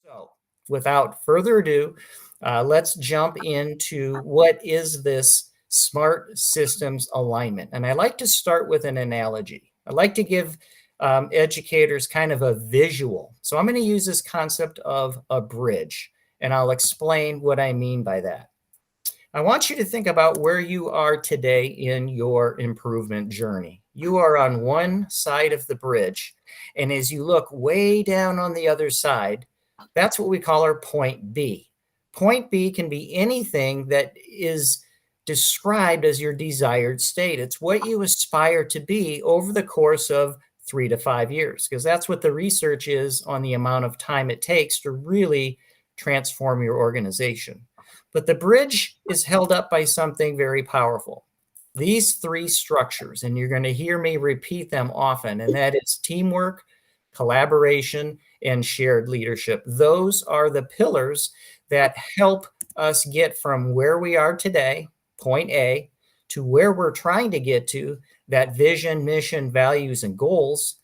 So, without further ado, let's jump into what is this smart systems alignment. And I like to start with an analogy. I like to give educators kind of a visual. So, I'm going to use this concept of a bridge, and I'll explain what I mean by that. I want you to think about where you are today in your improvement journey. You are on one side of the bridge, and as you look way down on the other side, that's what we call our point B. Point B can be anything that is described as your desired state. It's what you aspire to be over the course of 3 to 5 years, because that's what the research is on the amount of time it takes to really transform your organization. But the bridge is held up by something very powerful. These three structures, and you're going to hear me repeat them often, and that is teamwork, collaboration, and shared leadership. Those are the pillars that help us get from where we are today, point A, to where we're trying to get to, that vision, mission, values, and goals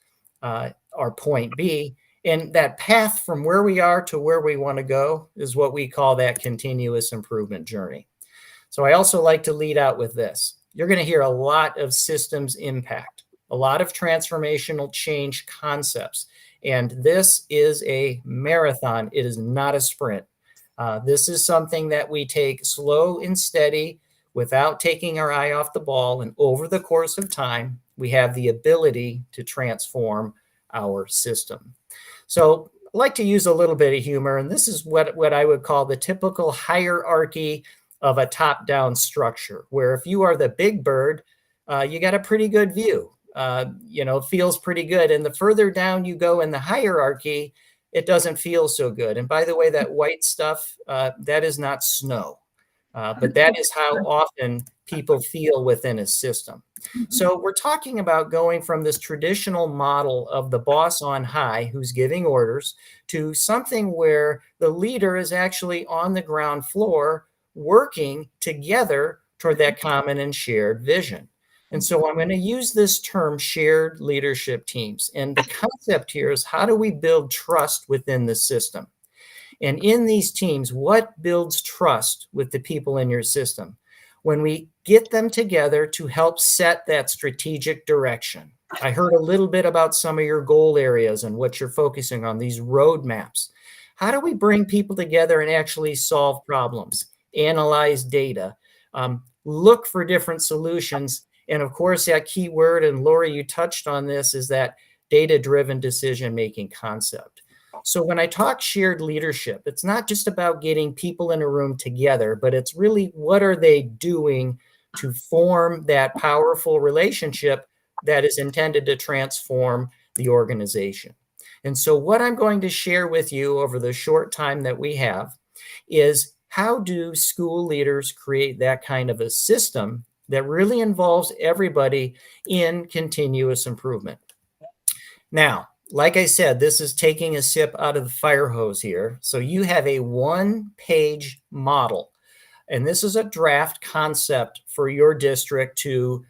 are point B. And that path from where we are to where we want to go is what we call that continuous improvement journey. So I also like to lead out with this. You're going to hear a lot of systems impact, a lot of transformational change concepts. And this is a marathon. It is not a sprint. This is something that we take slow and steady without taking our eye off the ball. And over the course of time, we have the ability to transform our system. So I like to use a little bit of humor, and this is what I would call the typical hierarchy of a top-down structure, where if you are the big bird, you got a pretty good view. It feels pretty good. And the further down you go in the hierarchy, it doesn't feel so good. And by the way, that white stuff, that is not snow. But that is how often people feel within a system. So we're talking about going from this traditional model of the boss on high who's giving orders to something where the leader is actually on the ground floor working together toward that common and shared vision. And so I'm going to use this term shared leadership teams. And the concept here is, how do we build trust within the system? And in these teams, what builds trust with the people in your system? When we get them together to help set that strategic direction. I heard a little bit about some of your goal areas and what you're focusing on, these roadmaps. How do we bring people together and actually solve problems, analyze data, look for different solutions? And of course, that key word, and Lori, you touched on this, is that data-driven decision-making concept. So when I talk shared leadership, it's not just about getting people in a room together, but it's really, what are they doing to form that powerful relationship that is intended to transform the organization. And so what I'm going to share with you over the short time that we have is, how do school leaders create that kind of a system that really involves everybody in continuous improvement? Now, like I said, this is taking a sip out of the fire hose here. So you have a one-page model, and this is a draft concept for your district to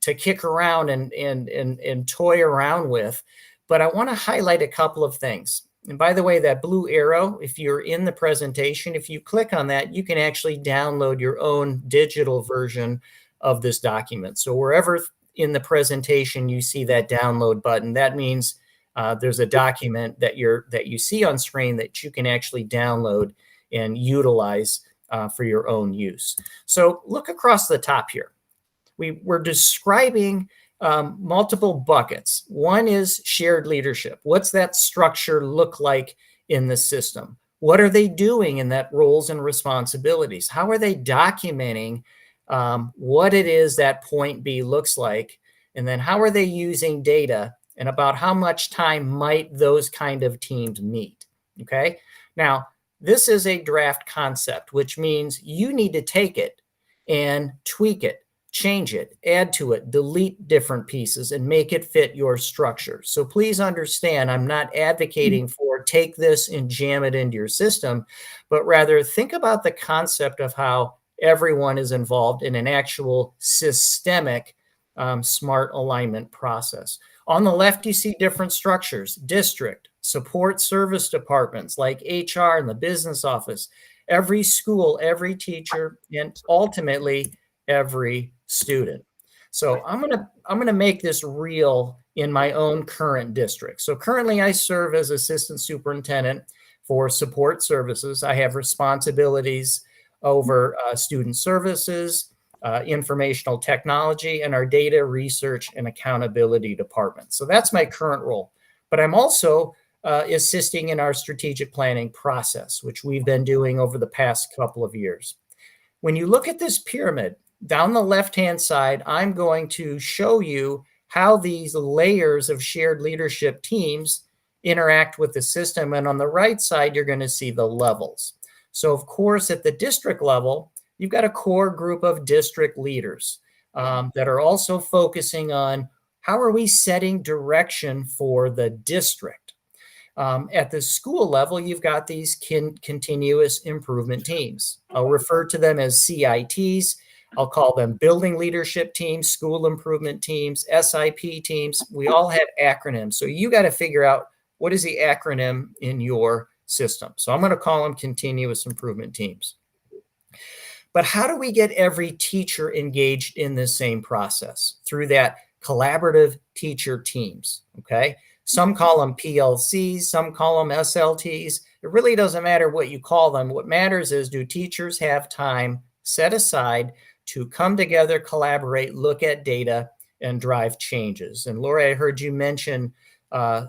kick around and toy around with. But I want to highlight a couple of things. And by the way, that blue arrow, if you're in the presentation, if you click on that, you can actually download your own digital version of this document. So wherever in the presentation you see that download button, that means there's a document that you see on screen that you can actually download and utilize for your own use. So look across the top here. We're describing multiple buckets. One is shared leadership. What's that structure look like in the system? What are they doing in that roles and responsibilities? How are they documenting what it is that point B looks like? And then how are they using data, and about how much time might those kind of teams meet? Okay. Now, this is a draft concept, which means you need to take it and tweak it, change it, add to it, delete different pieces, and make it fit your structure. So please understand, I'm not advocating for take this and jam it into your system, but rather think about the concept of how everyone is involved in an actual systemic smart alignment process. On the left, you see different structures: district, support service departments like HR and the business office, every school, every teacher, and ultimately every student. So I'm gonna make this real in my own current district. So currently I serve as assistant superintendent for support services. I have responsibilities over student services, informational technology, and our data research and accountability department. So that's my current role. But I'm also assisting in our strategic planning process, which we've been doing over the past couple of years. When you look at this pyramid, down the left-hand side, I'm going to show you how these layers of shared leadership teams interact with the system. And on the right side, you're going to see the levels. So of course, at the district level, you've got a core group of district leaders that are also focusing on how are we setting direction for the district. At the school level, you've got these continuous improvement teams. I'll refer to them as CITs. I'll call them building leadership teams, school improvement teams, SIP teams. We all have acronyms. So you got to figure out what is the acronym in your system. So I'm going to call them continuous improvement teams. But how do we get every teacher engaged in this same process? Through that collaborative teacher teams, okay? Some call them PLCs, some call them SLTs. It really doesn't matter what you call them. What matters is, do teachers have time set aside to come together, collaborate, look at data, and drive changes? And Lori, I heard you mention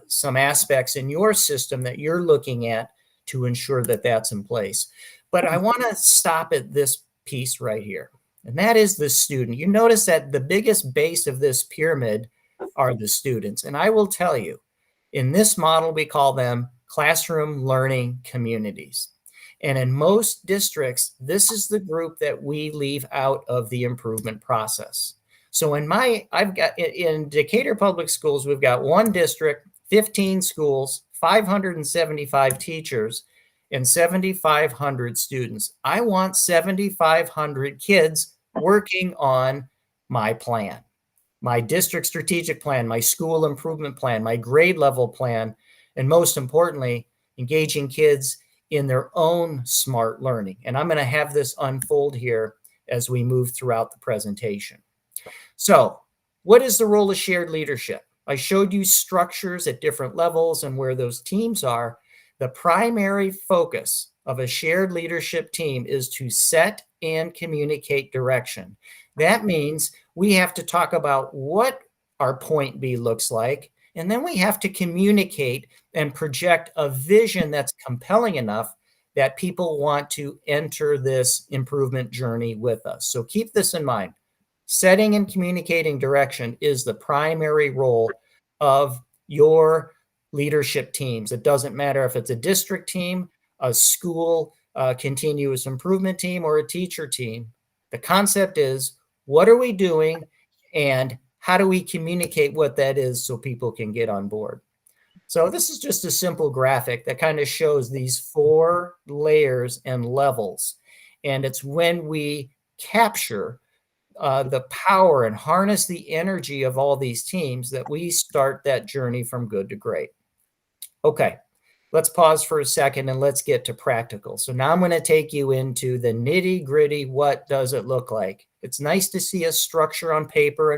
some aspects in your system that you're looking at to ensure that that's in place. But I want to stop at this piece right here, and that is the student. You notice that the biggest base of this pyramid are the students. And I will tell you, in this model, we call them classroom learning communities. And in most districts, this is the group that we leave out of the improvement process. So in Decatur Public Schools, we've got one district, 15 schools, 575 teachers, and 7,500 students. I want 7,500 kids working on my plan, my district strategic plan, my school improvement plan, my grade level plan, and most importantly, engaging kids in their own smart learning. And I'm going to have this unfold here as we move throughout the presentation. So, what is the role of shared leadership? I showed you structures at different levels and where those teams are. The primary focus of a shared leadership team is to set and communicate direction. That means we have to talk about what our point B looks like, and then we have to communicate and project a vision that's compelling enough that people want to enter this improvement journey with us. So keep this in mind. Setting and communicating direction is the primary role of your leadership teams. It doesn't matter if it's a district team, a school continuous improvement team, or a teacher team. The concept is, what are we doing and how do we communicate what that is so people can get on board? So this is just a simple graphic that kind of shows these 4 layers and levels. And it's when we capture the power and harness the energy of all these teams that we start that journey from good to great. Okay, let's pause for a second and let's get to practical. So now I'm going to take you into the nitty gritty. What does it look like? It's nice to see a structure on paper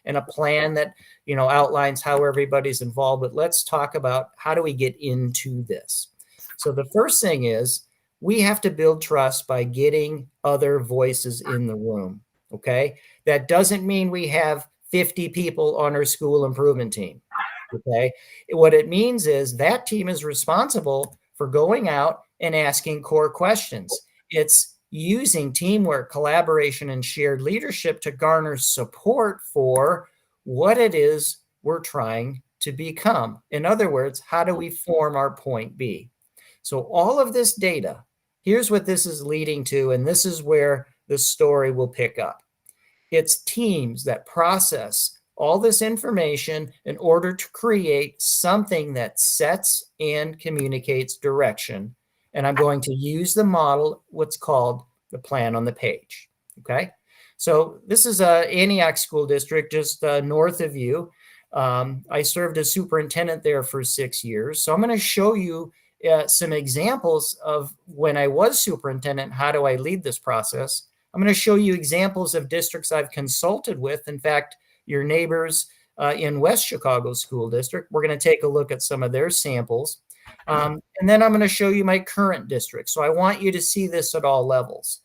and a plan that, you know, outlines how everybody's involved, but let's talk about how do we get into this. So the first thing is we have to build trust by getting other voices in the room. Okay, that doesn't mean we have 50 people on our school improvement team. Okay, what it means is that team is responsible for going out and asking core questions. It's using teamwork, collaboration, and shared leadership to garner support for what it is we're trying to become. In other words, how do we form our point B? So all of this data, here's what this is leading to, and this is where the story will pick up. It's teams that process all this information in order to create something that sets and communicates direction. And I'm going to use the model, what's called the plan on the page. Okay. So this is Antioch School District, just north of you. I served as superintendent there for 6 years. So I'm going to show you some examples of when I was superintendent, how do I lead this process? I'm going to show you examples of districts I've consulted with. In fact, your neighbors in West Chicago School District, we're going to take a look at some of their samples. And then I'm going to show you my current district. So I want you to see this at all levels.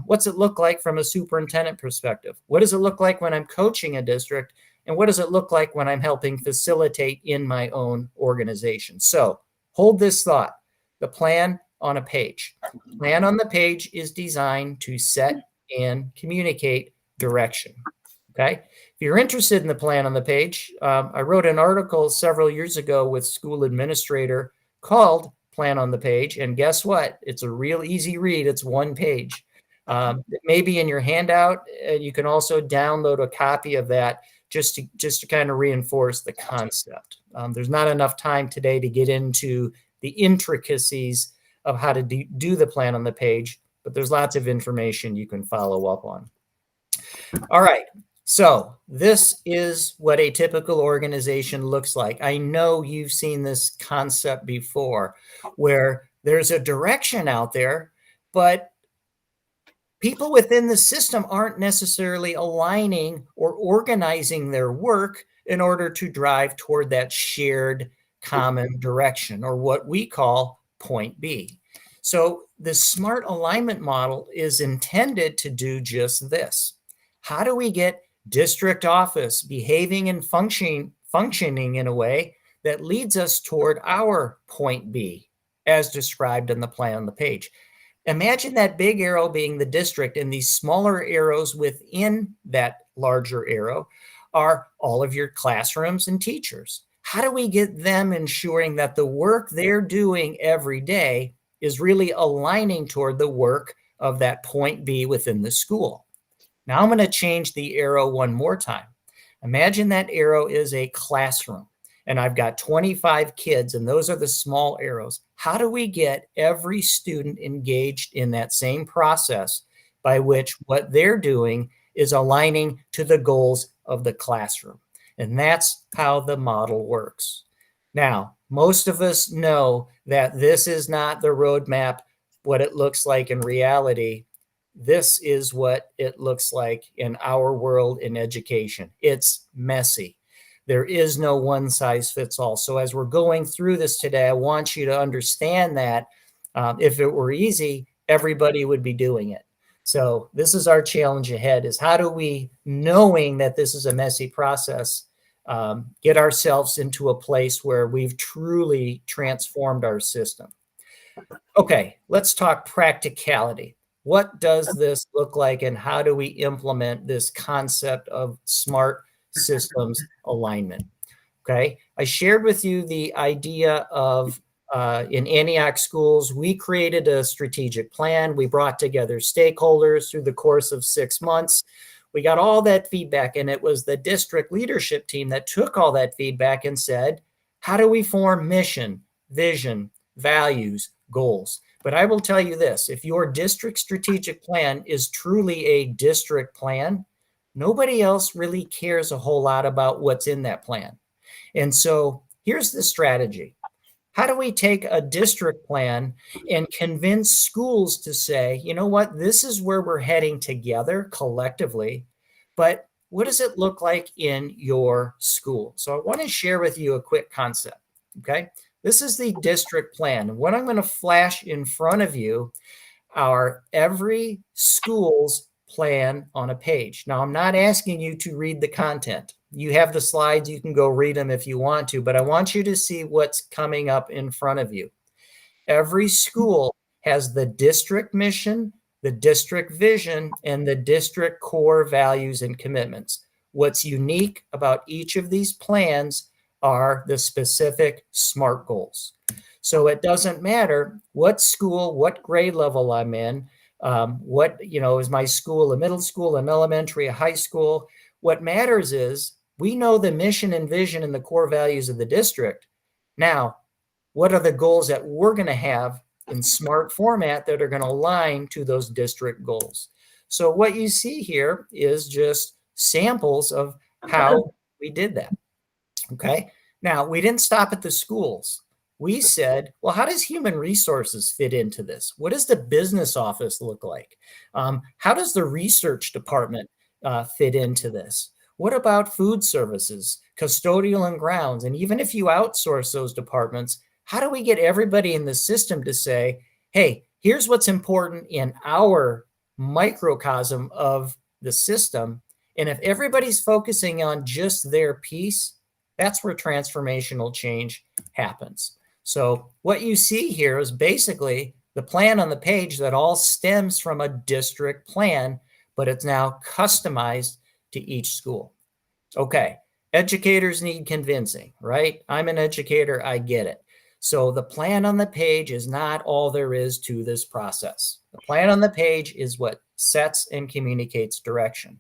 What's it look like from a superintendent perspective? What does it look like when I'm coaching a district? And what does it look like when I'm helping facilitate in my own organization? So hold this thought. The plan on a page. Plan on the page is designed to set and communicate direction. Okay. If you're interested in the plan on the page, I wrote an article several years ago with school administrator called Plan on the Page. And guess what? It's a real easy read. It's one page. It may be in your handout. You can also download a copy of that just to kind of reinforce the concept. There's not enough time today to get into the intricacies of how to do the plan on the page, but there's lots of information you can follow up on. All right. So this is what a typical organization looks like. I know you've seen this concept before where there's a direction out there, but people within the system aren't necessarily aligning or organizing their work in order to drive toward that shared common direction, or what we call point B. So the SMART alignment model is intended to do just this. How do we get district office behaving and functioning in a way that leads us toward our point B, as described in the plan on the page? Imagine that big arrow being the district, and these smaller arrows within that larger arrow are all of your classrooms and teachers. How do we get them ensuring that the work they're doing every day is really aligning toward the work of that point B within the school? Now I'm going to change the arrow one more time. Imagine that arrow is a classroom, and I've got 25 kids, and those are the small arrows. How do we get every student engaged in that same process by which what they're doing is aligning to the goals of the classroom? And that's how the model works. Now, most of us know that this is not the roadmap, what it looks like in reality. This is what it looks like in our world in education. It's messy. There is no one size fits all. So as we're going through this today, I want you to understand that if it were easy, everybody would be doing it. So this is our challenge ahead, is how do we, knowing that this is a messy process, get ourselves into a place where we've truly transformed our system. Okay, let's talk practicality. What does this look like, and how do we implement this concept of SMART systems alignment? Okay, I shared with you the idea of in Antioch schools, we created a strategic plan. We brought together stakeholders through the course of 6 months. We got all that feedback, and it was the district leadership team that took all that feedback and said, how do we form mission, vision, values, goals? But I will tell you this, if your district strategic plan is truly a district plan, nobody else really cares a whole lot about what's in that plan. And so here's the strategy. How do we take a district plan and convince schools to say, you know what, this is where we're heading together collectively, but what does it look like in your school? So I want to share with you a quick concept, okay? This is the district plan. What I'm going to flash in front of you are every school's plan on a page. Now, I'm not asking you to read the content. You have the slides. You can go read them if you want to, but I want you to see what's coming up in front of you. Every school has the district mission, the district vision, and the district core values and commitments. What's unique about each of these plans are the specific SMART goals. So it doesn't matter what school, what grade level I'm in, what, is my school a middle school, an elementary, a high school. What matters is we know the mission and vision and the core values of the district. Now, what are the goals that we're going to have in SMART format that are going to align to those district goals? So what you see here is just samples of how we did that. Okay. Now, we didn't stop at the schools. We said, well, how does human resources fit into this? What does the business office look like? How does the research department fit into this? What about food services, custodial and grounds? And even if you outsource those departments, how do we get everybody in the system to say, hey, here's what's important in our microcosm of the system? And if everybody's focusing on just their piece, that's where transformational change happens. So what you see here is basically the plan on the page that all stems from a district plan, but it's now customized to each school. Okay, educators need convincing, right? I'm an educator, I get it. So the plan on the page is not all there is to this process. The plan on the page is what sets and communicates direction.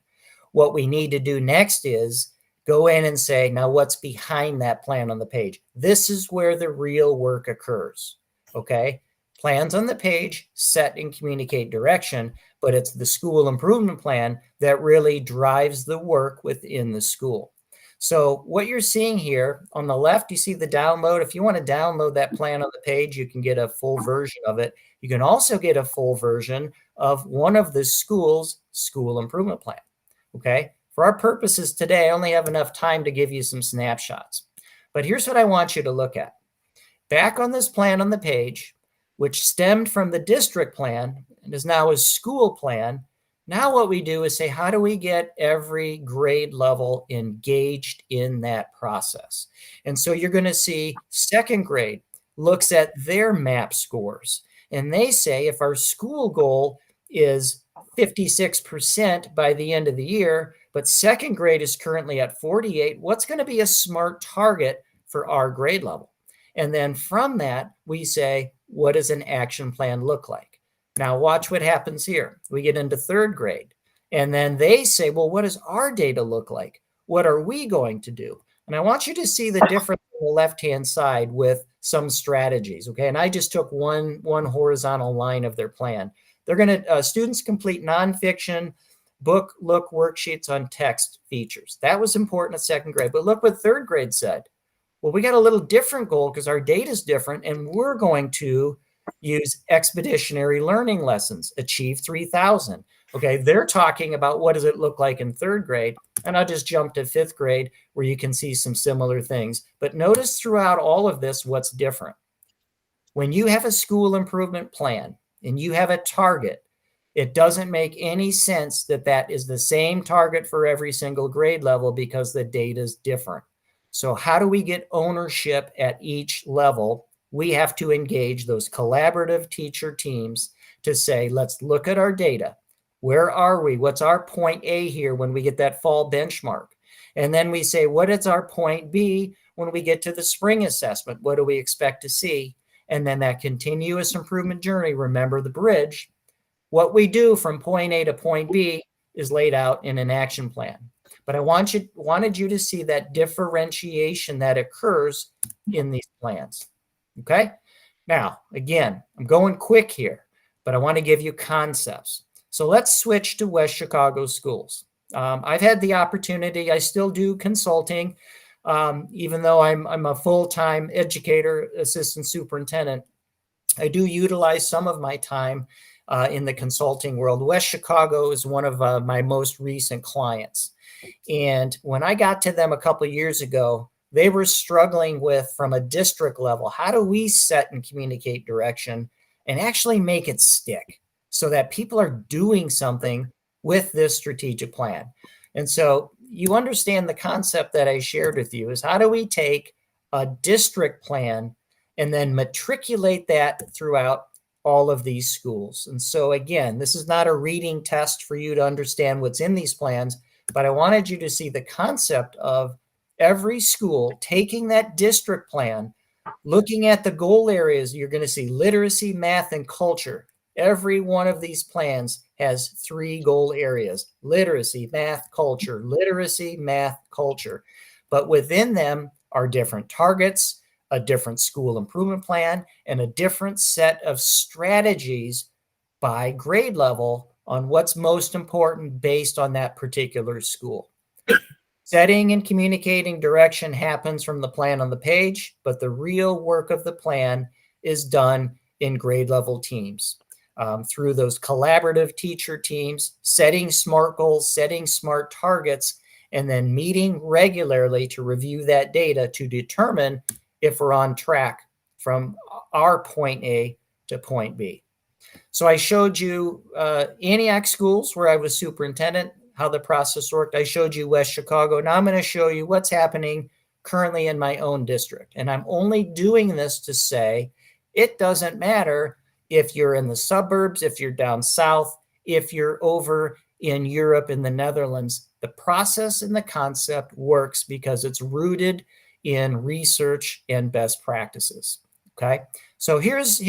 What we need to do next is go in and say, now what's behind that plan on the page? This is where the real work occurs. Okay. Plans on the page set and communicate direction, but it's the school improvement plan that really drives the work within the school. So what you're seeing here on the left, you see the download. If you want to download that plan on the page, you can get a full version of it. You can also get a full version of one of the school's school improvement plan. Okay. For our purposes today, I only have enough time to give you some snapshots. But here's what I want you to look at. Back on this plan on the page, which stemmed from the district plan and is now a school plan, now what we do is say, how do we get every grade level engaged in that process? And so you're going to see second grade looks at their MAP scores. And they say if our school goal is 56% by the end of the year, but second grade is currently at 48, what's going to be a smart target for our grade level? And then from that, we say, what does an action plan look like? Now watch what happens here. We get into third grade, and then they say, well, what does our data look like? What are we going to do? And I want you to see the difference on the left-hand side with some strategies, okay? And I just took one horizontal line of their plan. They're going to, students complete nonfiction, book, look, worksheets on text features. That was important at second grade, but look what third grade said. Well, we got a little different goal because our data is different, and we're going to use expeditionary learning lessons, achieve 3,000. Okay, they're talking about what does it look like in third grade, and I'll just jump to fifth grade where you can see some similar things. But notice throughout all of this what's different. When you have a school improvement plan and you have a target, it doesn't make any sense that that is the same target for every single grade level because the data is different. So how do we get ownership at each level? We have to engage those collaborative teacher teams to say, let's look at our data. Where are we? What's our point A here when we get that fall benchmark? And then we say, what is our point B when we get to the spring assessment? What do we expect to see? And then that continuous improvement journey, remember the bridge. What we do from point A to point B is laid out in an action plan. But I wanted you to see that differentiation that occurs in these plans. Okay. Now, again, I'm going quick here, but I want to give you concepts. So let's switch to West Chicago schools. I've had the opportunity, I still do consulting, even though I'm a full-time educator, assistant superintendent. I do utilize some of my time in the consulting world. West Chicago is one of my most recent clients. And when I got to them a couple of years ago, they were struggling with, from a district level, how do we set and communicate direction and actually make it stick so that people are doing something with this strategic plan? And so you understand the concept that I shared with you is how do we take a district plan and then matriculate that throughout all of these schools? And so again, this is not a reading test for you to understand what's in these plans, but I wanted you to see the concept of every school taking that district plan, looking at the goal areas. You're going to see literacy, math, and culture. Every one of these plans has 3 goal areas: literacy, math, culture, literacy, math, culture. But within them are different targets, a different school improvement plan, and a different set of strategies by grade level on what's most important based on that particular school. Setting and communicating direction happens from the plan on the page, but the real work of the plan is done in grade level teams through those collaborative teacher teams, setting SMART goals, setting SMART targets, and then meeting regularly to review that data to determine if we're on track from our point A to point B. So I showed you Antioch schools where I was superintendent, how the process worked. I showed you West Chicago. Now I'm going to show you what's happening currently in my own district. And I'm only doing this to say it doesn't matter if you're in the suburbs, if you're down south, if you're over in Europe, in the Netherlands. The process and the concept works because it's rooted in research and best practices. Okay, so here's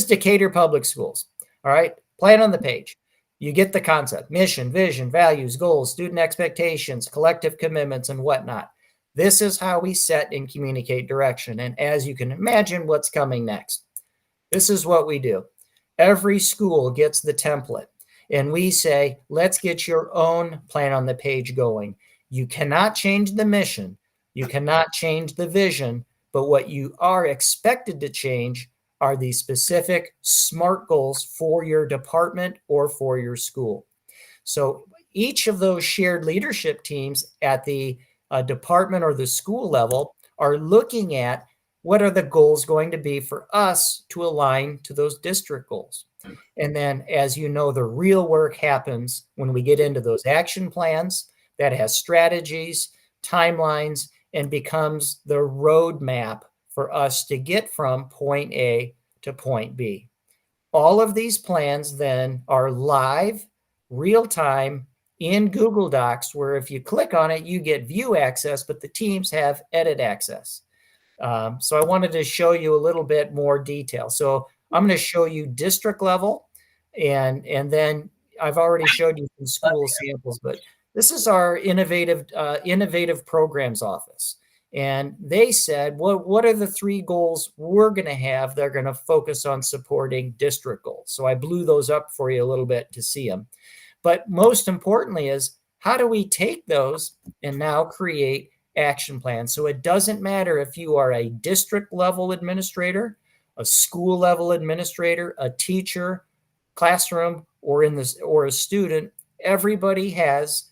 Decatur Public Schools. All right, plan on the page. You get the concept: mission, vision, values, goals, student expectations, collective commitments, and whatnot. This is how we set and communicate direction. And as you can imagine, what's coming next? This is what we do. Every school gets the template, and we say, let's get your own plan on the page going. You cannot change the mission. You cannot change the vision, but what you are expected to change are the specific SMART goals for your department or for your school. So each of those shared leadership teams at the department or the school level are looking at what are the goals going to be for us to align to those district goals. And then, as you know, the real work happens when we get into those action plans that has strategies, timelines, and becomes the roadmap for us to get from point A to point B. All of these plans then are live, real time in Google Docs, where if you click on it, you get view access, but the teams have edit access. So I wanted to show you a little bit more detail. So I'm going to show you district level, and then I've already showed you some school samples, but this is our innovative programs office. And they said, well, what are the 3 goals we're going to have? They're going to focus on supporting district goals. So I blew those up for you a little bit to see them. But most importantly is, how do we take those and now create action plans? So it doesn't matter if you are a district level administrator, a school level administrator, a teacher, classroom, or a student. Everybody has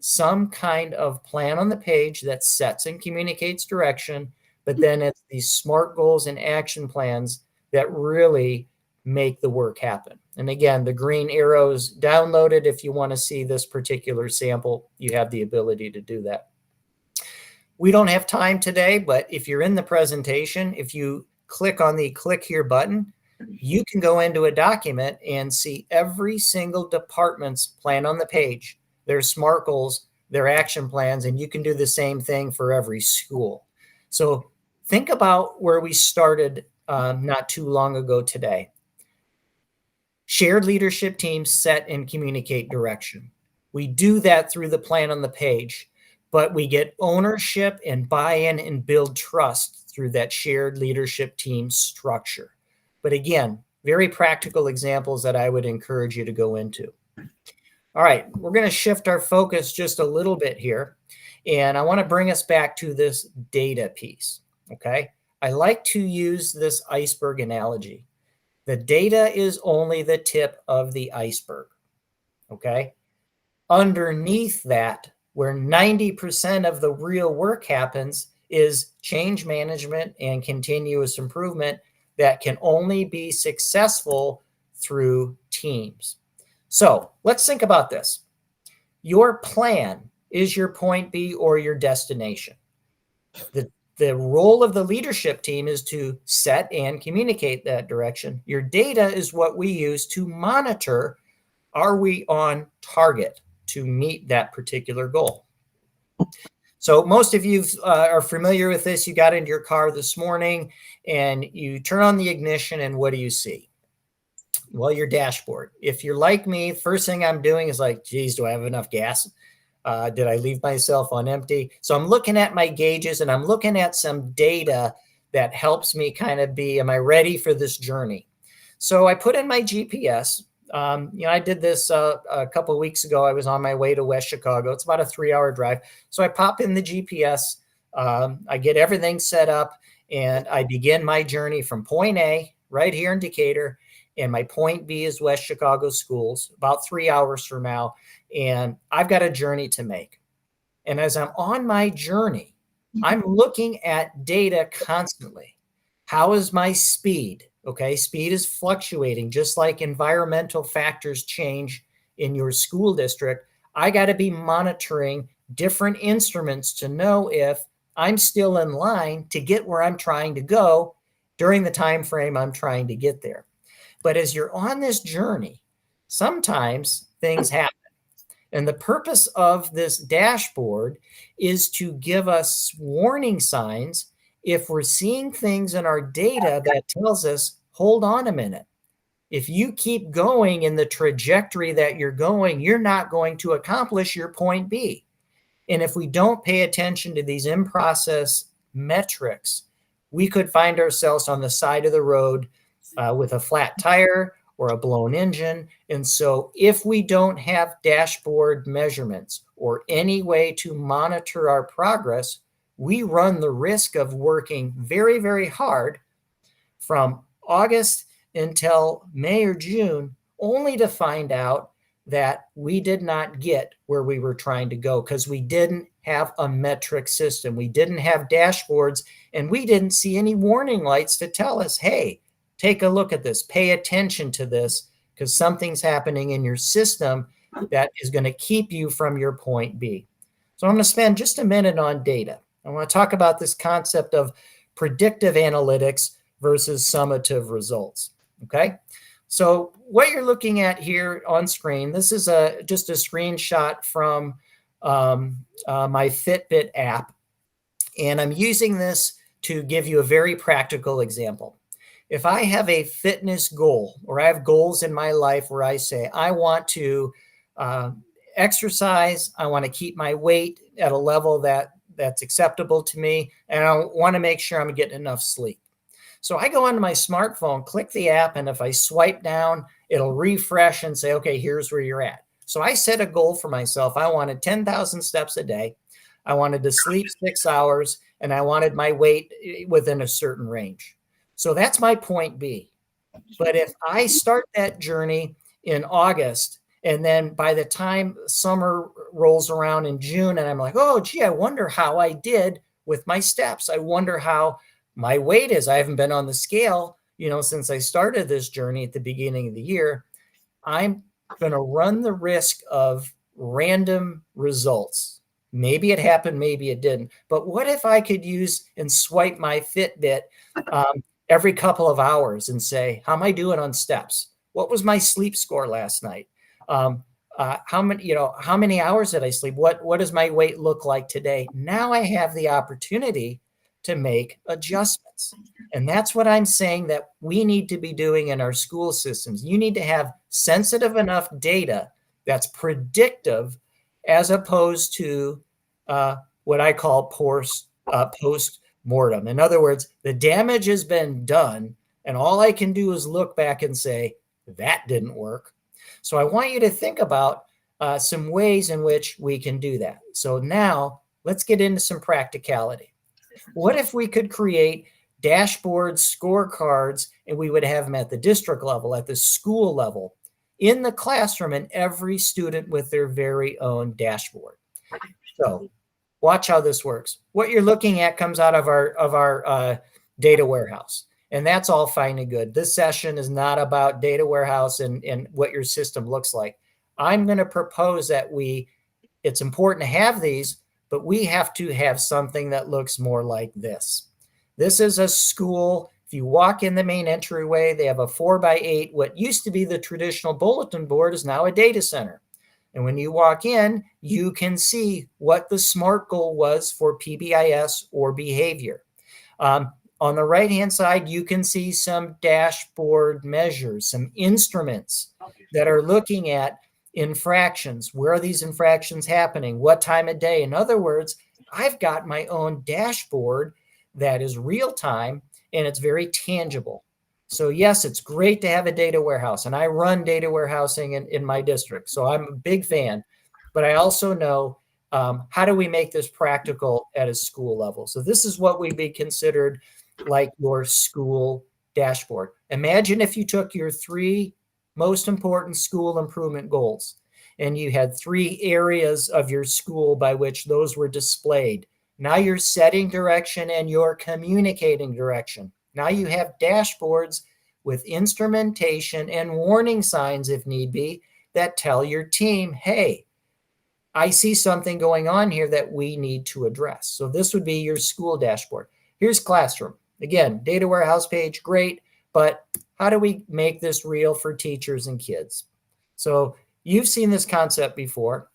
some kind of plan on the page that sets and communicates direction, but then it's these SMART goals and action plans that really make the work happen. And again, the green arrows downloaded. If you want to see this particular sample, you have the ability to do that. We don't have time today, but if you're in the presentation, if you click on the click here button, you can go into a document and see every single department's plan on the page, their SMART goals, their action plans, and you can do the same thing for every school. So think about where we started not too long ago today. Shared leadership teams set and communicate direction. We do that through the plan on the page, but we get ownership and buy-in and build trust through that shared leadership team structure. But again, very practical examples that I would encourage you to go into. All right, we're going to shift our focus just a little bit here, and I want to bring us back to this data piece, okay? I like to use this iceberg analogy. The data is only the tip of the iceberg, okay? Underneath that, where 90% of the real work happens, is change management and continuous improvement that can only be successful through teams. So let's think about this. Your plan is your point B or your destination. The role of the leadership team is to set and communicate that direction. Your data is what we use to monitor, are we on target to meet that particular goal? So most of you are familiar with this. You got into your car this morning and you turn on the ignition, and what do you see? Well, your dashboard. If you're like me, first thing I'm doing is like, geez, do I have enough gas? Did I leave myself on empty? So I'm looking at my gauges and I'm looking at some data that helps me kind of be, am I ready for this journey? So I put in my GPS. I did this a couple of weeks ago. I was on my way to West Chicago. It's about a 3-hour drive. So I pop in the GPS. I get everything set up, and I begin my journey from point A right here in Decatur. And my point B is West Chicago schools, about 3 hours from now. And I've got a journey to make. And as I'm on my journey, I'm looking at data constantly. How is my speed? Okay, speed is fluctuating, just like environmental factors change in your school district. I got to be monitoring different instruments to know if I'm still in line to get where I'm trying to go during the time frame I'm trying to get there. But as you're on this journey, sometimes things happen. And the purpose of this dashboard is to give us warning signs if we're seeing things in our data that tells us, hold on a minute. If you keep going in the trajectory that you're going, you're not going to accomplish your point B. And if we don't pay attention to these in-process metrics, we could find ourselves on the side of the road with a flat tire or a blown engine. And so if we don't have dashboard measurements or any way to monitor our progress, we run the risk of working very, very hard from August until May or June, only to find out that we did not get where we were trying to go because we didn't have a metric system. We didn't have dashboards, and we didn't see any warning lights to tell us, hey, take a look at this, pay attention to this, because something's happening in your system that is going to keep you from your point B. So I'm going to spend just a minute on data. I want to talk about this concept of predictive analytics versus summative results. Okay. So what you're looking at here on screen, this is just a screenshot from my Fitbit app. And I'm using this to give you a very practical example. If I have a fitness goal, or I have goals in my life where I say, I want to exercise, I want to keep my weight at a level that's acceptable to me, and I want to make sure I'm getting enough sleep. So I go onto my smartphone, click the app, and if I swipe down, it'll refresh and say, okay, here's where you're at. So I set a goal for myself. I wanted 10,000 steps a day. I wanted to sleep 6 hours, and I wanted my weight within a certain range. So that's my point B. But if I start that journey in August, and then by the time summer rolls around in June, and I'm like, oh, gee, I wonder how I did with my steps. I wonder how my weight is. I haven't been on the scale, since I started this journey at the beginning of the year. I'm going to run the risk of random results. Maybe it happened, maybe it didn't. But what if I could use and swipe my Fitbit every couple of hours and say, how am I doing on steps? What was my sleep score last night? How many hours did I sleep? What does my weight look like today? Now I have the opportunity to make adjustments. And that's what I'm saying that we need to be doing in our school systems. You need to have sensitive enough data that's predictive as opposed to what I call post-mortem. In other words, the damage has been done, and all I can do is look back and say, that didn't work. So I want you to think about some ways in which we can do that. So now let's get into some practicality. What if we could create dashboards, scorecards, and we would have them at the district level, at the school level, in the classroom, and every student with their very own dashboard? So watch how this works. What you're looking at comes out of our data warehouse. And that's all fine and good. This session is not about data warehouse and what your system looks like. I'm going to propose that it's important to have these, but we have to have something that looks more like this. This is a school. If you walk in the main entryway, they have a 4x8. What used to be the traditional bulletin board is now a data center. And when you walk in, you can see what the SMART goal was for PBIS or behavior. On the right-hand side, you can see some dashboard measures, some instruments that are looking at infractions. Where are these infractions happening? What time of day? In other words, I've got my own dashboard that is real-time, and it's very tangible. So yes, it's great to have a data warehouse, and I run data warehousing in my district. So I'm a big fan, but I also know how do we make this practical at a school level? So this is what would be considered like your school dashboard. Imagine if you took your three most important school improvement goals and you had three areas of your school by which those were displayed. Now you're setting direction and you're communicating direction. Now you have dashboards with instrumentation and warning signs, if need be, that tell your team, hey, I see something going on here that we need to address. So this would be your school dashboard. Here's classroom. Again, data warehouse page, great, but how do we make this real for teachers and kids? So you've seen this concept before.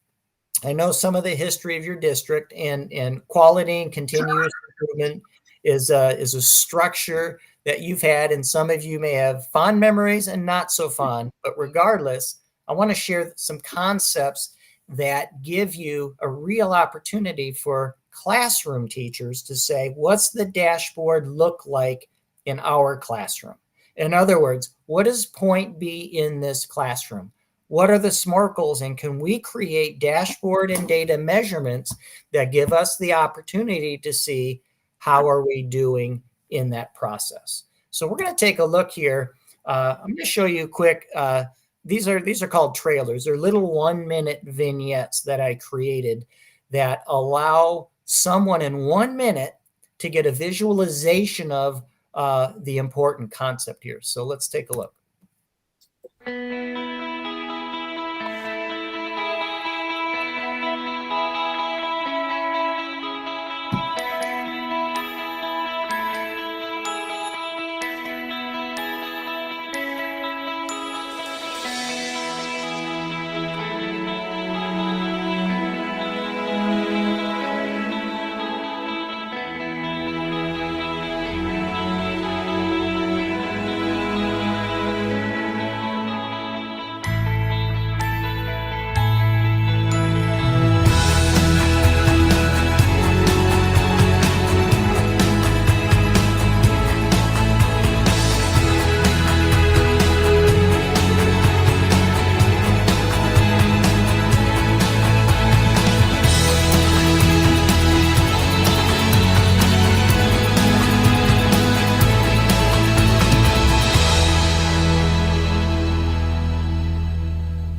I know some of the history of your district, and quality and continuous improvement is a structure that you've had, and some of you may have fond memories and not so fond. But regardless, I want to share some concepts that give you a real opportunity for classroom teachers to say, what's the dashboard look like in our classroom? In other words, what does point B in this classroom? What are the SMART goals, and can we create dashboard and data measurements that give us the opportunity to see how are we doing in that process? So we're going to take a look here. I'm going to show you quick. These are called trailers. They're little 1-minute vignettes that I created that allow someone in 1 minute to get a visualization of the important concept here. So let's take a look.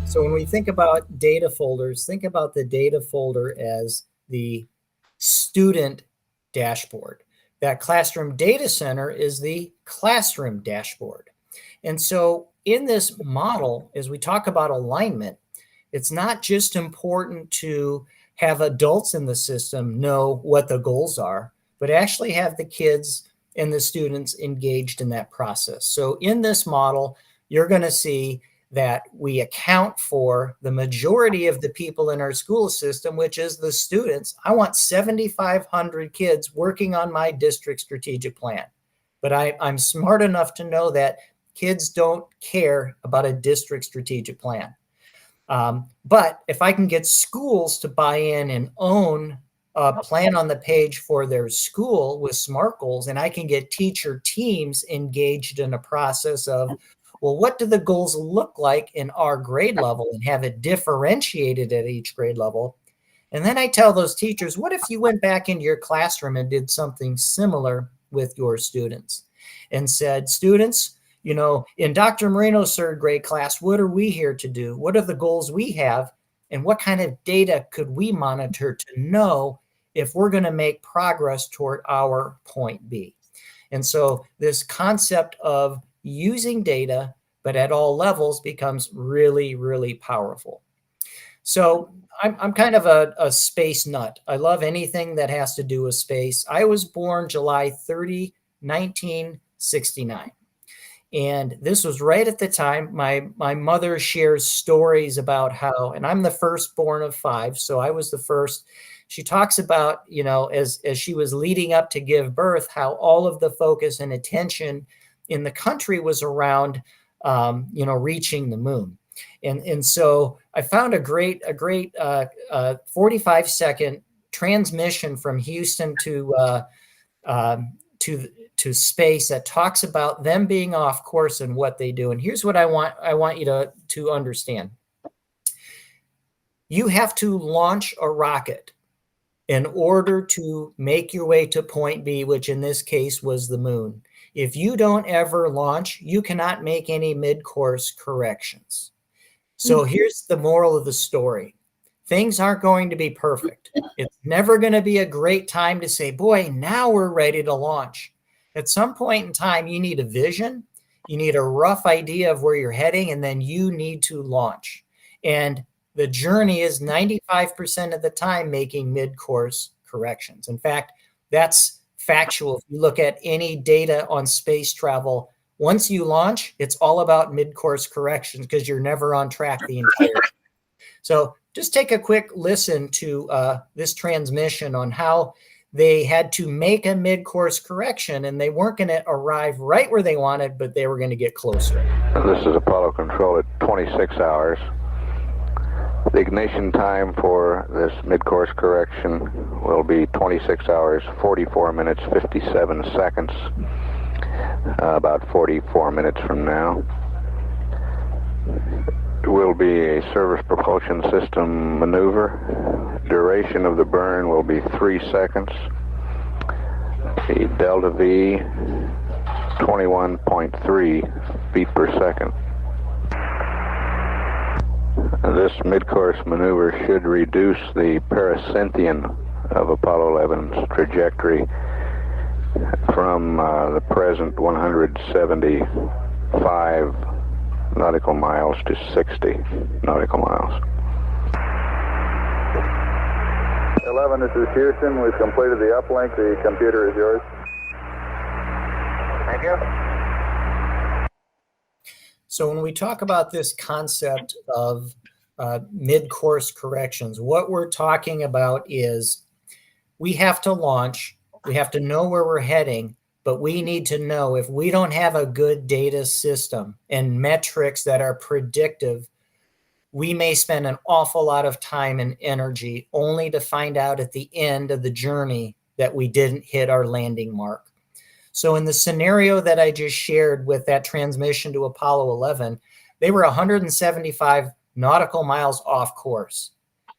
So when we think about data folders, think about the data folder as the student dashboard. That classroom data center is the classroom dashboard. And so in this model, as we talk about alignment, it's not just important to have adults in the system know what the goals are, but actually have the kids and the students engaged in that process. So in this model, you're going to see that we account for the majority of the people in our school system, which is the students. I want 7,500 kids working on my district strategic plan. But I'm smart enough to know that kids don't care about a district strategic plan. But if I can get schools to buy in and own a plan on the page for their school with SMART goals, and I can get teacher teams engaged in a process of, well, what do the goals look like in our grade level, and have it differentiated at each grade level? And then I tell those teachers, what if you went back into your classroom and did something similar with your students and said, students, you know, in Dr. Marino's third grade class, what are we here to do? What are the goals we have? And what kind of data could we monitor to know if we're going to make progress toward our point B? And so this concept of using data, but at all levels, becomes really, really powerful. So I'm kind of a space nut. I love anything that has to do with space. I was born July 30, 1969. And this was right at the time my mother shares stories about how, and I'm the firstborn of 5, so I was the first. She talks about, you know, as she was leading up to give birth, how all of the focus and attention in the country was around, you know, reaching the moon. And so I found a great 45-second transmission from Houston to to space that talks about them being off course and what they do. And here's what I want you to understand. You have to launch a rocket in order to make your way to point B, which in this case was the moon. If you don't ever launch, you cannot make any mid-course corrections. So here's the moral of the story. Things aren't going to be perfect. It's never going to be a great time to say, boy, now we're ready to launch. At some point in time, you need a vision, you need a rough idea of where you're heading, and then you need to launch. And the journey is 95% of the time making mid-course corrections. In fact, that's factual. If you look at any data on space travel, once you launch, it's all about mid-course corrections because you're never on track the entire time. So just take a quick listen to this transmission on how they had to make a mid-course correction, and they weren't going to arrive right where they wanted, but they were going to get closer. This is Apollo Control at 26 hours. The ignition time for this mid-course correction will be 26 hours, 44 minutes, 57 seconds, about 44 minutes from now. It will be a service propulsion system maneuver. Duration of the burn will be 3 seconds. The delta V, 21.3 feet per second. This mid-course maneuver should reduce the pericynthion of Apollo 11's trajectory from the present 175 nautical miles to 60 nautical miles. 11, this is Houston. We've completed the uplink. The computer is yours. Thank you. So when we talk about this concept of mid-course corrections, what we're talking about is we have to launch, we have to know where we're heading, but we need to know if we don't have a good data system and metrics that are predictive, we may spend an awful lot of time and energy only to find out at the end of the journey that we didn't hit our landing mark. So in the scenario that I just shared with that transmission to Apollo 11, they were 175 nautical miles off course.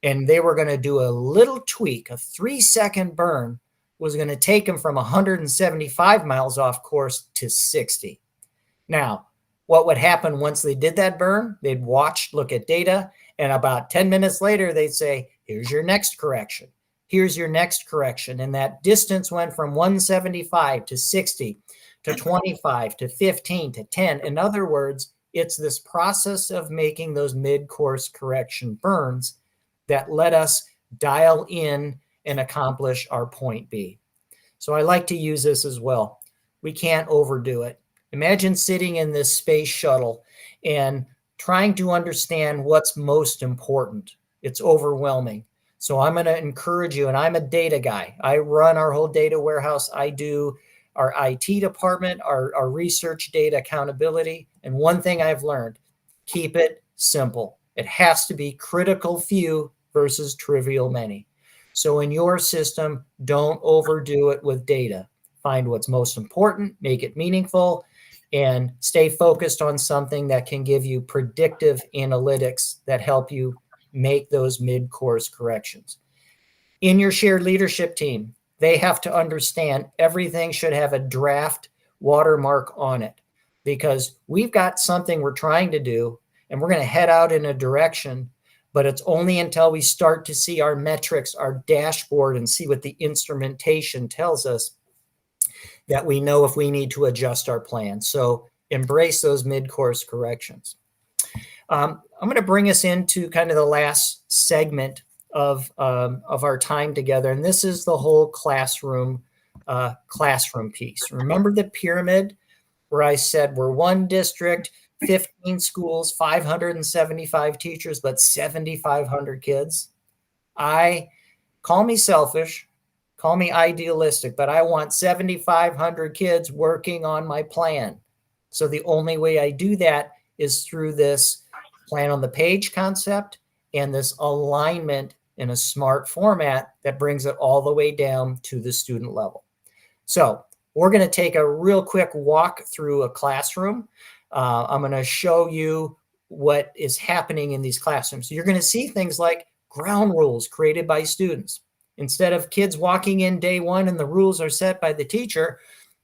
And they were going to do a little tweak, a 3-second burn was going to take them from 175 miles off course to 60. Now, what would happen once they did that burn? They'd watch, look at data, and about 10 minutes later, they'd say, here's your next correction. Here's your next correction. And that distance went from 175 to 60 to 25 to 15 to 10. In other words, it's this process of making those mid-course correction burns that let us dial in and accomplish our point B. So I like to use this as well. We can't overdo it. Imagine sitting in this space shuttle and trying to understand what's most important. It's overwhelming. So I'm going to encourage you, and I'm a data guy. I run our whole data warehouse. I do our IT department, our research data accountability. And one thing I've learned, keep it simple. It has to be critical few versus trivial many. So in your system, don't overdo it with data. Find what's most important, make it meaningful, and stay focused on something that can give you predictive analytics that help you make those mid-course corrections. In your shared leadership team, they have to understand everything should have a draft watermark on it, because we've got something we're trying to do and we're going to head out in a direction, but it's only until we start to see our metrics, our dashboard, and see what the instrumentation tells us that we know if we need to adjust our plan. So embrace those mid-course corrections. I'm going to bring us into kind of the last segment of our time together, and this is the whole classroom piece. Remember the pyramid where I said we're one district, 15 schools, 575 teachers, but 7,500 kids? Call me selfish, call me idealistic, but I want 7,500 kids working on my plan. So the only way I do that is through this plan on the page concept and this alignment in a smart format that brings it all the way down to the student level. So we're going to take a real quick walk through a classroom. I'm going to show you what is happening in these classrooms. So you're going to see things like ground rules created by students. Instead of kids walking in day one and the rules are set by the teacher,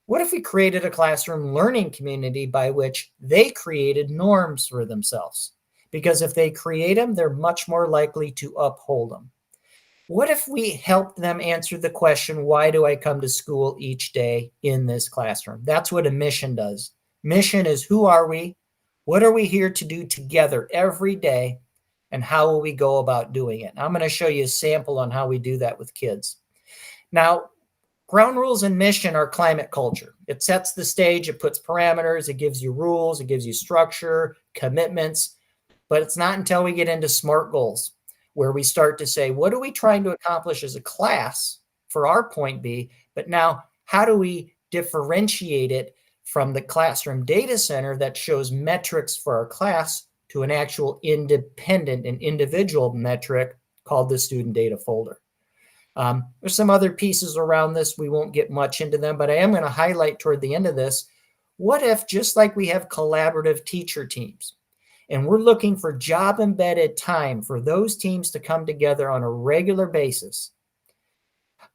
what if we created a classroom learning community by which they created norms for themselves? Because if they create them, they're much more likely to uphold them. What if we helped them answer the question, why do I come to school each day in this classroom? That's what a mission does. Mission is, who are we? What are we here to do together every day? And how will we go about doing it? I'm going to show you a sample on how we do that with kids. Now, ground rules and mission are climate culture. It sets the stage, it puts parameters, it gives you rules, it gives you structure, commitments. But it's not until we get into SMART goals where we start to say, what are we trying to accomplish as a class for our point B? But now, how do we differentiate it from the classroom data center that shows metrics for our class to an actual independent and individual metric called the student data folder? There's some other pieces around this. We won't get much into them, but I am going to highlight toward the end of this, what if, just like we have collaborative teacher teams, and we're looking for job embedded time for those teams to come together on a regular basis,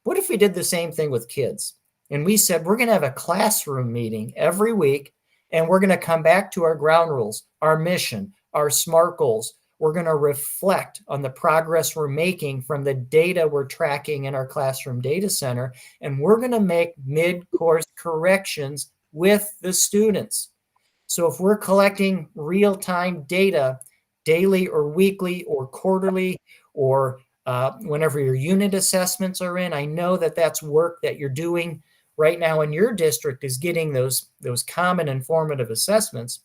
what if we did the same thing with kids? And we said, we're going to have a classroom meeting every week, and we're going to come back to our ground rules, our mission, our SMART goals. We're going to reflect on the progress we're making from the data we're tracking in our classroom data center, and we're going to make mid-course corrections with the students. So if we're collecting real-time data daily or weekly or quarterly or whenever your unit assessments are in, I know that that's work that you're doing right now in your district, is getting those common informative assessments.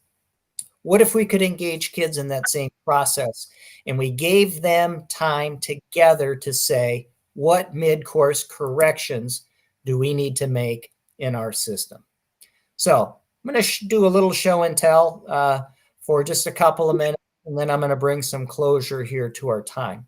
What if we could engage kids in that same process and we gave them time together to say, what mid-course corrections do we need to make in our system? So I'm going to do a little show and tell for just a couple of minutes, and then I'm going to bring some closure here to our time.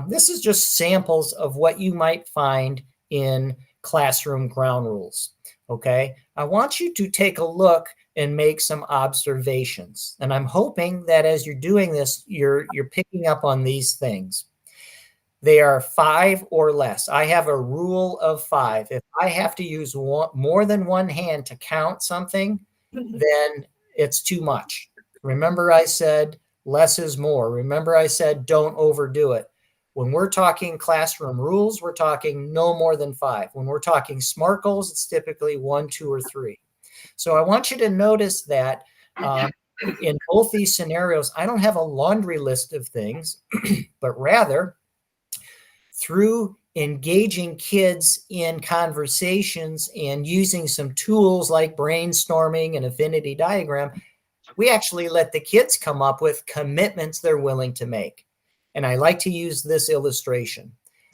This is just samples of what you might find in classroom ground rules. Okay, I want you to take a look and make some observations. And I'm hoping that as you're doing this, you're picking up on these things. They are 5 or less. I have a rule of 5. If I have to use more than one hand to count something, then it's too much. Remember I said less is more. Remember I said don't overdo it. When we're talking classroom rules, we're talking no more than 5. When we're talking SMART goals, it's typically 1, 2, or 3. So I want you to notice that in both these scenarios, I don't have a laundry list of things, but rather through engaging kids in conversations and using some tools like brainstorming and affinity diagram, we actually let the kids come up with commitments they're willing to make. And I like to use this illustration.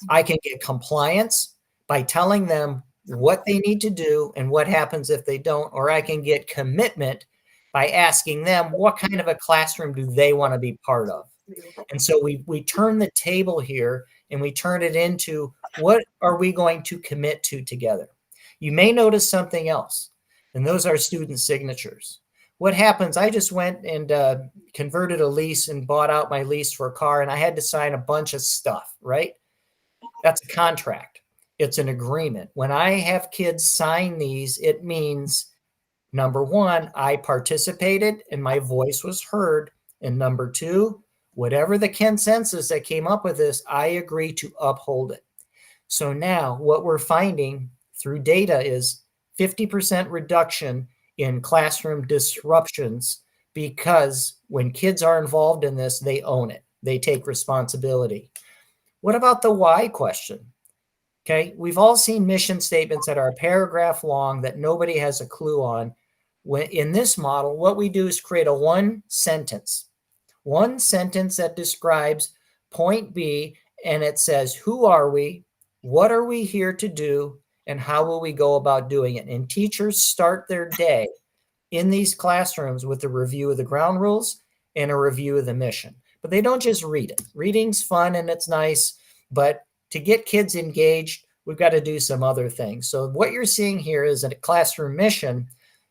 I can get compliance by telling them what they need to do and what happens if they don't, or I can get commitment by asking them what kind of a classroom do they want to be part of. And so we turn the table here and we turn it into, what are we going to commit to together? You may notice something else, and those are student signatures. What happens, I just went and converted a lease and bought out my lease for a car, and I had to sign a bunch of stuff, right? That's a contract. It's an agreement. When I have kids sign these, it means, number one, I participated and my voice was heard. And number two, whatever the consensus that came up with this, I agree to uphold it. So now what we're finding through data is 50% reduction in classroom disruptions, because when kids are involved in this, they own it. They take responsibility. What about the why question? Okay, we've all seen mission statements that are a paragraph long that nobody has a clue on. In this model, what we do is create a one sentence that describes point B, and it says, who are we? What are we here to do? And how will we go about doing it? And teachers start their day in these classrooms with a review of the ground rules and a review of the mission. But they don't just read it. Reading's fun and it's nice, but to get kids engaged, we've got to do some other things. So what you're seeing here is a classroom mission.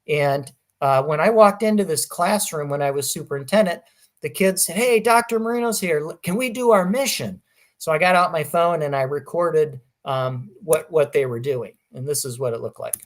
And when I walked into this classroom when I was superintendent, the kids said, "Hey, Dr. Marino's here. Can we do our mission?" So I got out my phone and I recorded what they were doing. And this is what it looked like.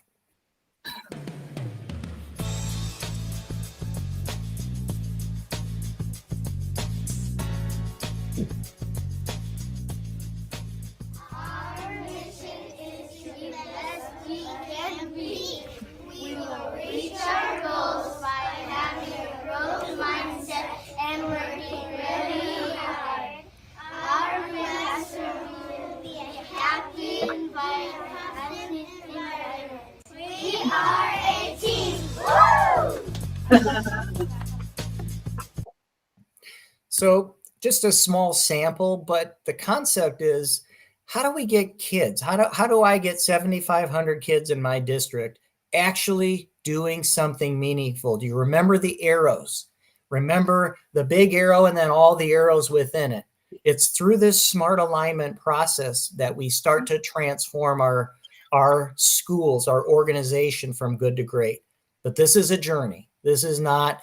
So just a small sample, but the concept is, how do we get kids? How do I get 7,500 kids in my district actually doing something meaningful? Do you remember the arrows? Remember the big arrow and then all the arrows within it. It's through this smart alignment process that we start to transform our schools, our organization from good to great. But this is a journey. This is not,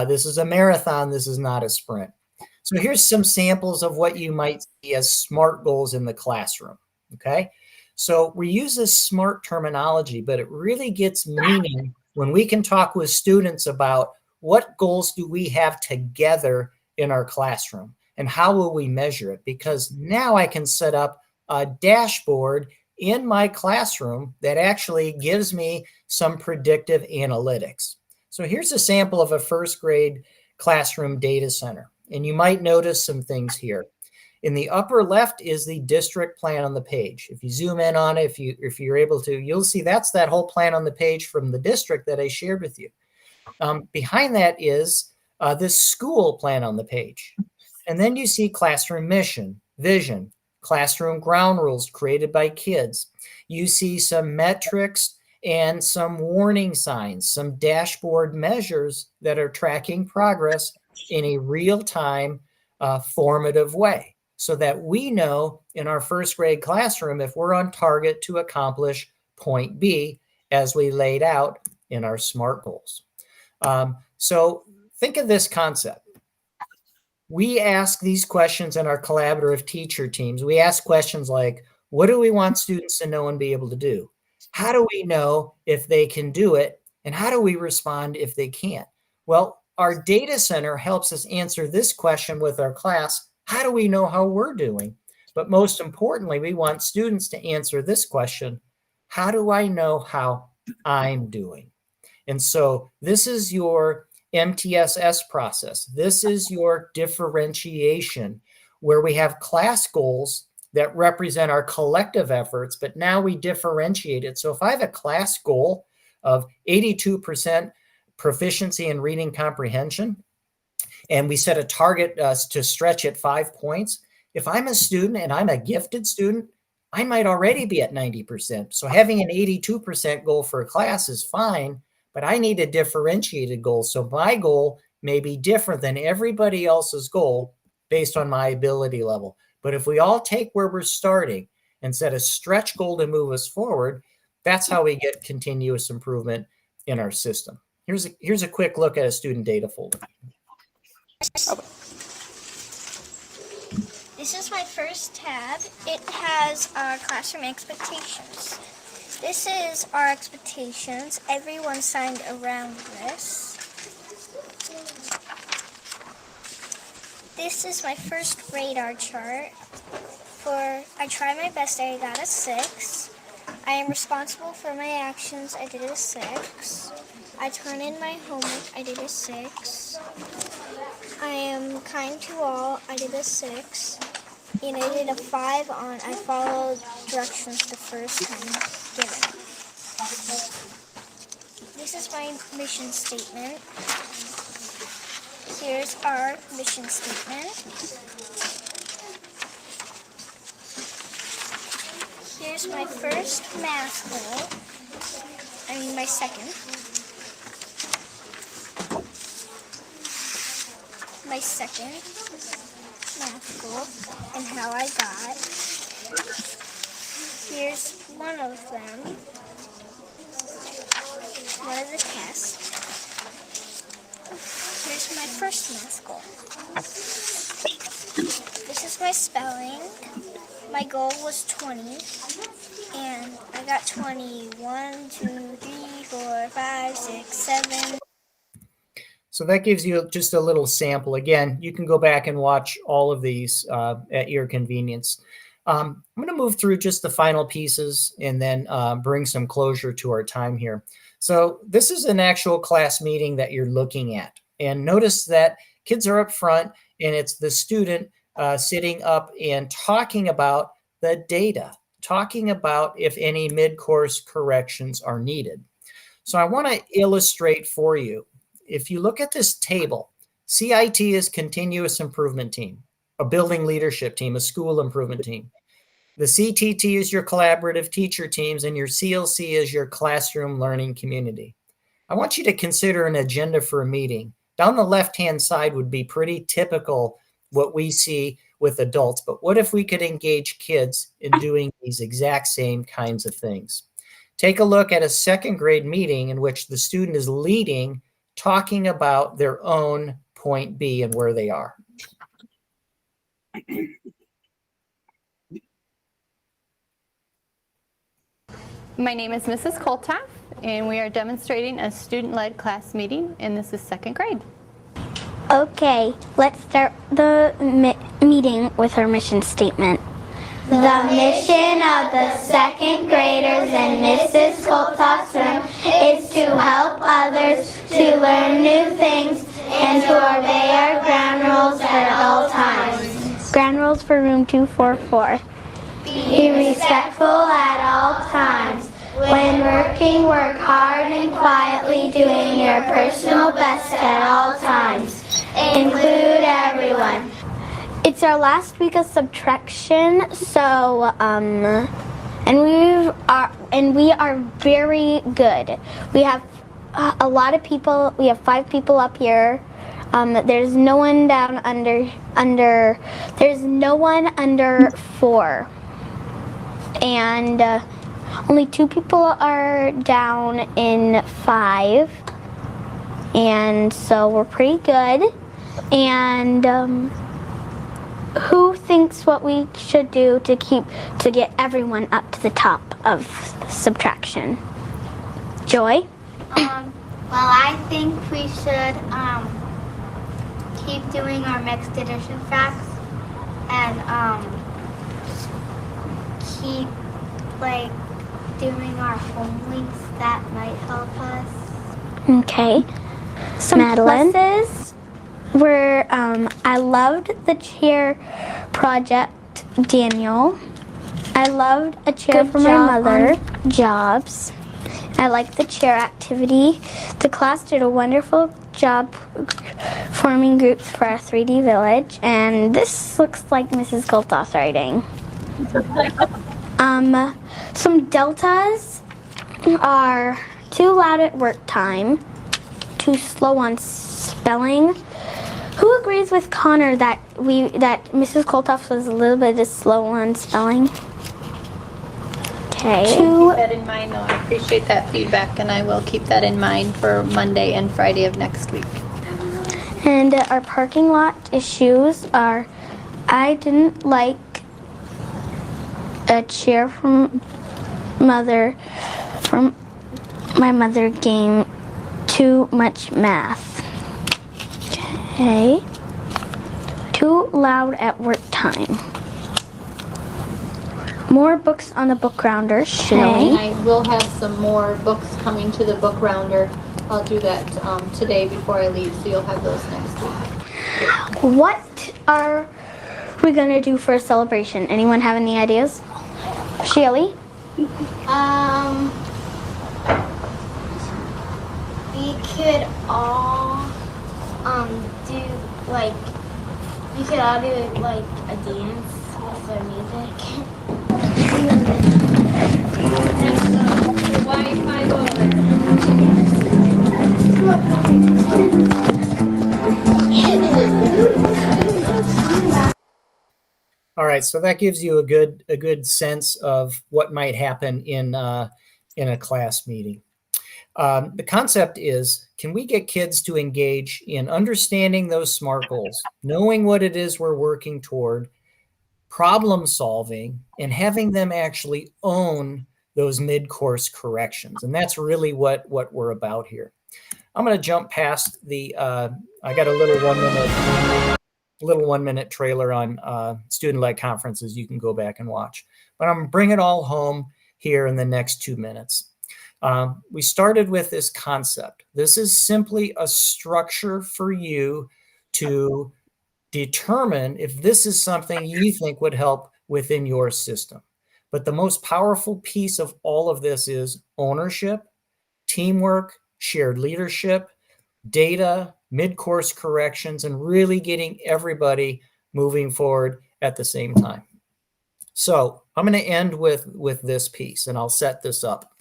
this is a marathon. This is not a sprint. So here's some samples of what you might see as SMART goals in the classroom, okay? So we use this SMART terminology, but it really gets meaning when we can talk with students about what goals do we have together in our classroom and how will we measure it? Because now I can set up a dashboard in my classroom that actually gives me some predictive analytics. So here's a sample of a first grade classroom data center. And you might notice some things here. In the upper left is the district plan on the page. If you zoom in on it, if you're able to, you'll see that's that whole plan on the page from the district that I shared with you. Behind that is this school plan on the page. And then you see classroom mission, vision, classroom ground rules created by kids. You see some metrics and some warning signs, some dashboard measures that are tracking progress in a real-time formative way so that we know in our first grade classroom if we're on target to accomplish point B as we laid out in our SMART goals. So think of this concept. We ask these questions in our collaborative teacher teams. We ask questions like, what do we want students to know and be able to do? How do we know if they can do it? And how do we respond if they can't? Well, our data center helps us answer this question with our class. How do we know how we're doing? But most importantly, we want students to answer this question. How do I know how I'm doing? And so this is your MTSS process. This is your differentiation where we have class goals that represent our collective efforts, but now we differentiate it. So if I have a class goal of 82% proficiency in reading comprehension, and we set a target to stretch at 5 points. If I'm a student and I'm a gifted student, I might already be at 90%. So having an 82% goal for a class is fine, but I need a differentiated goal. So my goal may be different than everybody else's goal based on my ability level. But if we all take where we're starting and set a stretch goal to move us forward, that's how we get continuous improvement in our system. Here's a quick look at a student data folder. This is my first tab. It has our classroom expectations. This is our expectations. Everyone signed around this. This is my first radar chart. I tried my best, I got a 6. I am responsible for my actions, I did a 6. I turn in my homework, I did a 6. I am kind to all, I did a 6. And I did a 5 on I followed directions the first time given. This is my mission statement. Here's our mission statement. Here's my first math goal. My second. My second math goal and how I got. here's one of them. One of the tests. Here's my first math goal. This is my spelling. My goal was 20, and I got 20. 1, 2, 3, 4, 5, 6, 7. So that gives you just a little sample. Again, you can go back and watch all of these at your convenience. I'm going to move through just the final pieces and then bring some closure to our time here. So this is an actual class meeting that you're looking at. And notice that kids are up front, and it's the student sitting up and talking about the data, talking about if any mid-course corrections are needed. So I want to illustrate for you. If you look at this table, CIT is continuous improvement team, a building leadership team, a school improvement team. The CTT is your collaborative teacher teams, and your CLC is your classroom learning community. I want you to consider an agenda for a meeting. Down the left-hand side would be pretty typical what we see with adults, but what if we could engage kids in doing these exact same kinds of things? Take a look at a second grade meeting in which the student is leading, talking about their own point B and where they are. My name is Mrs. Koltoff, and we are demonstrating a student-led class meeting, and this is second grade. Okay, let's start the meeting with our mission statement. The mission of the second graders in Mrs. Koltoff's room is to help others to learn new things and to obey our ground rules at all times. Ground rules for room 244. Be respectful at all times. When working, work hard and quietly, doing your personal best at all times. Include everyone. It's our last week of subtraction, so and we are very good. We have a lot of people. We have 5 people up here. There's no one down under. There's no one under 4, and only 2 people are down in 5, and so we're pretty good. And who thinks what we should do to get everyone up to the top of subtraction? Joy? Well, I think we should keep doing our mixed addition facts and keep doing our home links. That might help us. Okay. Some Madeline? pluses were I loved the chair project, Daniel. I loved a chair for my mother. Jobs. I liked the chair activity. The class did a wonderful job forming groups for our 3D village, and this looks like Mrs. Koltoff's writing. Some deltas are too loud at work time, too slow on spelling. Who agrees with Connor that Mrs. Koltoff was a little bit slow on spelling? Okay. Keep that in mind, though. I appreciate that feedback, and I will keep that in mind for Monday and Friday of next week. And our parking lot issues are, I didn't like a chair from my mother game too much math. Okay. Too loud at work time. More books on the book rounder. And I will have some more books coming to the book rounder. I'll do that today before I leave, so you'll have those next week. What are we gonna do for a celebration? Anyone have any ideas? Shelly? We could all do we could all do a dance with our music. All right. right, so that gives you a good sense of what might happen in a class meeting. The concept is, can we get kids to engage in understanding those SMART goals, knowing what it is we're working toward, problem solving, and having them actually own those mid-course corrections? And that's really what we're about here. I'm going to jump past the, I got a little 1 minute trailer on student-led conferences you can go back and watch. But I'm going to bring it all home here in the next 2 minutes. We started with this concept. This is simply a structure for you to determine if this is something you think would help within your system. But the most powerful piece of all of this is ownership, teamwork, shared leadership, data, mid-course corrections, and really getting everybody moving forward at the same time. So I'm going to end with this piece, and I'll set this up.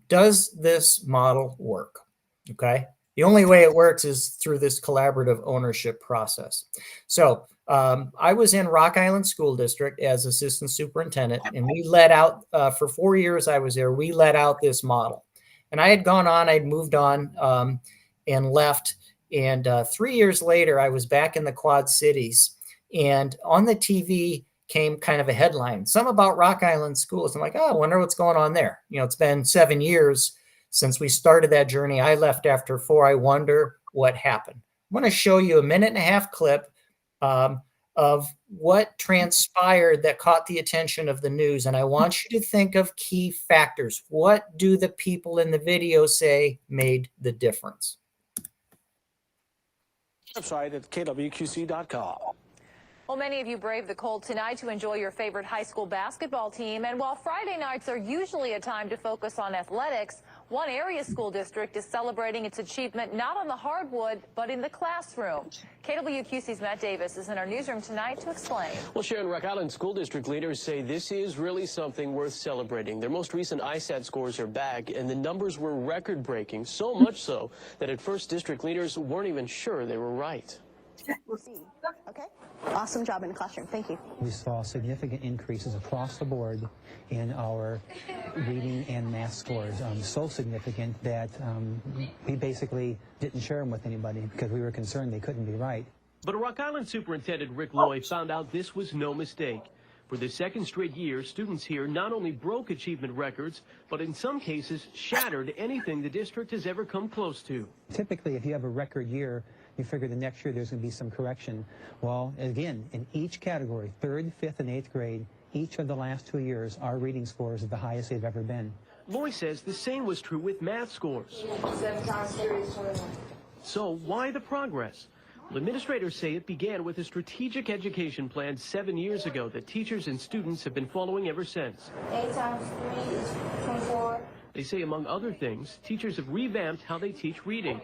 Does this model work? Okay. The only way it works is through this collaborative ownership process. So I was in Rock Island School District as assistant superintendent, and we let out, for 4 years I was there, we let out this model. And I had gone on, I'd moved on and left. And 3 years later, I was back in the Quad Cities, and on the TV came kind of a headline, some about Rock Island schools. I'm like, oh, I wonder what's going on there. You know, it's been 7 years since we started that journey. I left after 4. I wonder what happened. I'm going to show you a 1.5-minute clip of what transpired that caught the attention of the news. And I want you to think of key factors. What do the people in the video say made the difference? Website at kwqc.com. Well, many of you braved the cold tonight to enjoy your favorite high school basketball team. And while Friday nights are usually a time to focus on athletics, one area school district is celebrating its achievement not on the hardwood, but in the classroom. KWQC's Matt Davis is in our newsroom tonight to explain. Well, Sharon, Rock Island school district leaders say this is really something worth celebrating. Their most recent ISAT scores are back, and the numbers were record-breaking, so much so that at first district leaders weren't even sure they were right. We'll see. Okay. Awesome job in the classroom. Thank you. We saw significant increases across the board in our reading and math scores. So significant that we basically didn't share them with anybody because we were concerned they couldn't be right. But Rock Island Superintendent Rick Loy found out this was no mistake. For the second straight year, students here not only broke achievement records, but in some cases shattered anything the district has ever come close to. Typically, if you have a record year, you figure the next year there's going to be some correction. Well, again, in each category, 3rd, 5th, and 8th grade, each of the last 2 years, our reading scores are the highest they've ever been. Loy says the same was true with math scores. 7 times 3 is 21. So why the progress? Well, administrators say it began with a strategic education plan 7 years ago that teachers and students have been following ever since. 8 times 3 is 24. They say, among other things, teachers have revamped how they teach reading.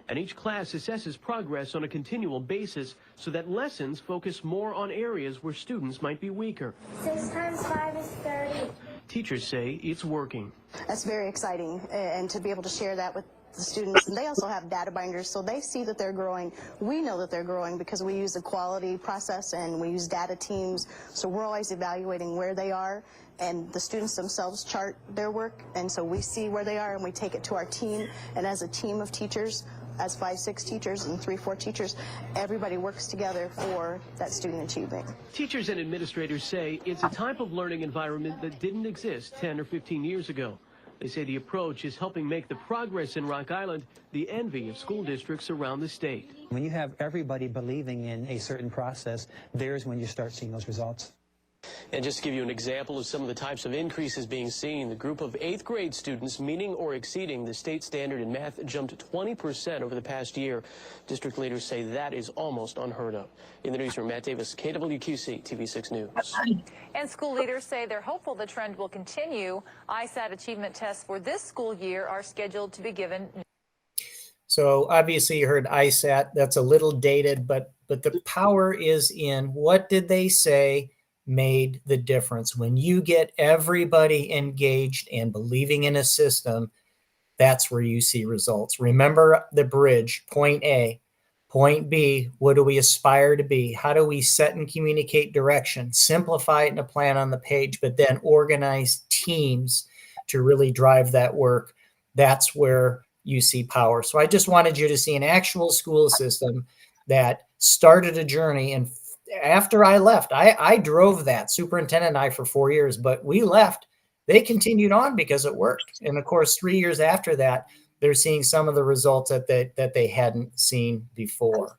And each class assesses progress on a continual basis so that lessons focus more on areas where students might be weaker. 6 times 5 is 30. Teachers say it's working. That's very exciting, and to be able to share that with the students. And they also have data binders, so they see that they're growing. We know that they're growing because we use a quality process and we use data teams. So we're always evaluating where they are, and the students themselves chart their work. And so we see where they are and we take it to our team. And as a team of teachers, as 5, 6 teachers and 3, 4 teachers, everybody works together for that student achievement. Teachers and administrators say it's a type of learning environment that didn't exist 10 or 15 years ago. They say the approach is helping make the progress in Rock Island the envy of school districts around the state. When you have everybody believing in a certain process, there's when you start seeing those results. And just to give you an example of some of the types of increases being seen, the group of 8th grade students meeting or exceeding the state standard in math jumped 20% over the past year. District leaders say that is almost unheard of. In the newsroom, Matt Davis, KWQC TV 6 News. And school leaders say they're hopeful the trend will continue. ISAT achievement tests for this school year are scheduled to be given. So obviously you heard ISAT. That's a little dated, but the power is in what did they say made the difference. When you get everybody engaged and believing in a system, that's where you see results. Remember the bridge, point A. Point B, what do we aspire to be? How do we set and communicate direction, simplify it in a plan on the page, but then organize teams to really drive that work? That's where you see power. So I just wanted you to see an actual school system that started a journey. And after I left, I drove that, superintendent and I, for 4 years, but we left. They continued on because it worked. And of course, 3 years after that, they're seeing some of the results that they hadn't seen before.